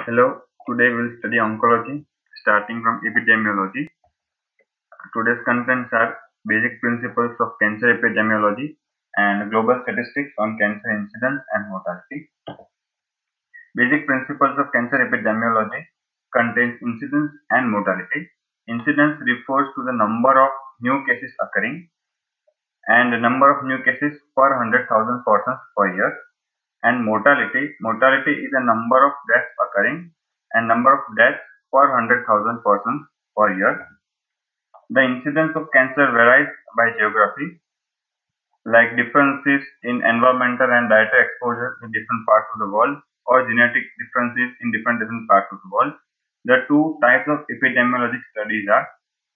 Hello, today we'll study oncology starting from epidemiology. Today's contents are basic principles of cancer epidemiology and global statistics on cancer incidence and mortality. Basic principles of cancer epidemiology contains incidence and mortality. Incidence refers to the number of new cases occurring and the number of new cases per 100,000 persons per year. And mortality is the number of deaths occurring and number of deaths per 100,000 persons per year. The incidence of cancer varies by geography, like differences in environmental and dietary exposure in different parts of the world or genetic differences in different parts of the world. The two types of epidemiologic studies are: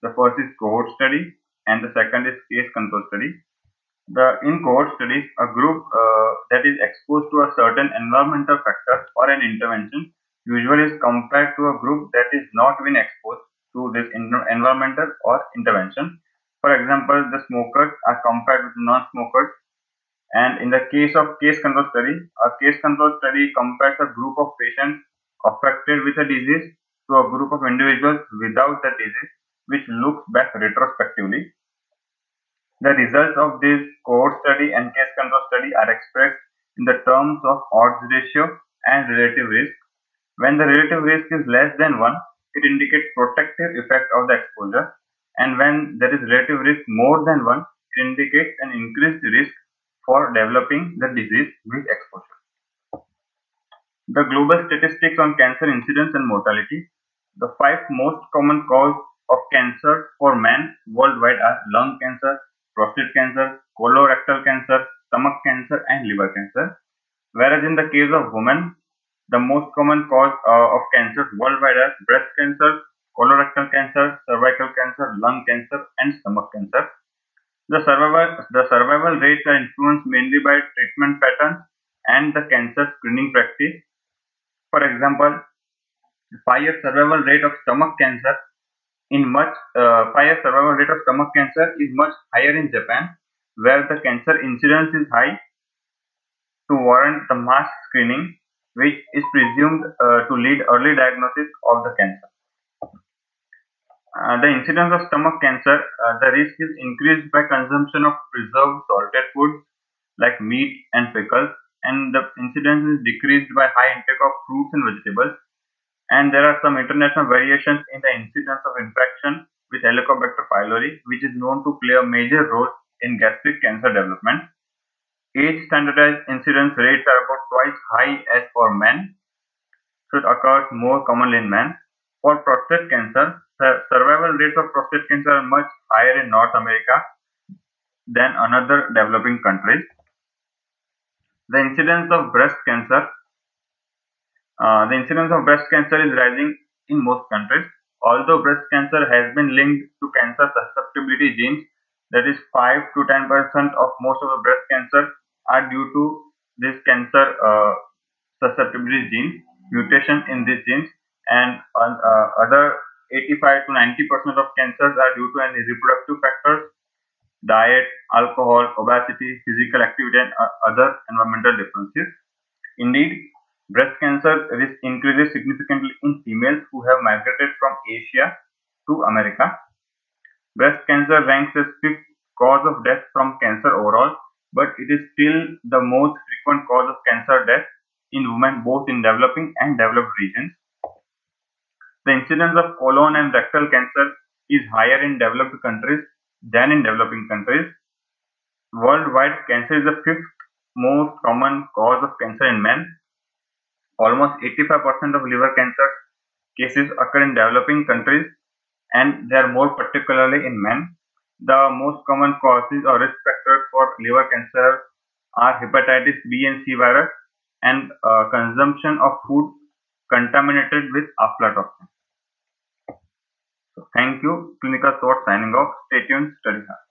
the first is cohort study and the second is case control study. In cohort studies, a group that is exposed to a certain environmental factor or an intervention usually is compared to a group that is not been exposed to this environmental or intervention. For example, the smokers are compared with non-smokers. And in the case of case control study, a case control study compares a group of patients affected with a disease to a group of individuals without the disease, which looks back retrospectively. The results of this cohort study and case control study are expressed in the terms of odds ratio and relative risk. When the relative risk is less than 1, it indicates protective effect of the exposure, and when there is relative risk more than 1, it indicates an increased risk for developing the disease with exposure. The global statistics on cancer incidence and mortality. The 5 most common causes of cancer for men worldwide are lung cancer, prostate cancer, colorectal cancer, stomach cancer, and liver cancer. Whereas in the case of women, the most common cause of cancer worldwide are breast cancer, colorectal cancer, cervical cancer, lung cancer, and stomach cancer. The survival rates are influenced mainly by treatment patterns and the cancer screening practice. For example, 5-year survival rate of stomach cancer is much higher in Japan, where the cancer incidence is high to warrant the mass screening, which is presumed to lead early diagnosis of the cancer. The incidence of stomach cancer, the risk is increased by consumption of preserved salted foods like meat and pickles, and the incidence is decreased by high intake of fruits and vegetables. And there are some international variations in the incidence of infection with Helicobacter pylori, which is known to play a major role in gastric cancer development. Age standardized incidence rates are about twice high as for men, so it occurs more commonly in men. For prostate cancer, the survival rates of prostate cancer are much higher in North America than other developing countries. The incidence of breast cancer is rising in most countries. Although breast cancer has been linked to cancer susceptibility genes, that is 5 to 10% of most of the breast cancer are due to this cancer susceptibility gene, mutation in these genes, and other 85 to 90% of cancers are due to any reproductive factors, diet, alcohol, obesity, physical activity, and other environmental differences. Indeed, breast cancer risk increases significantly in females who have migrated from Asia to America. Breast cancer ranks as 5th cause of death from cancer overall, but it is still the most frequent cause of cancer death in women both in developing and developed regions. The incidence of colon and rectal cancer is higher in developed countries than in developing countries. Worldwide, cancer is the 5th most common cause of cancer in men. Almost 85% of liver cancer cases occur in developing countries, and they are more particularly in men. The most common causes or risk factors for liver cancer are hepatitis B and C virus and consumption of food contaminated with aflatoxin. So, thank you. Clinical Thought signing off. Stay tuned. Study hard.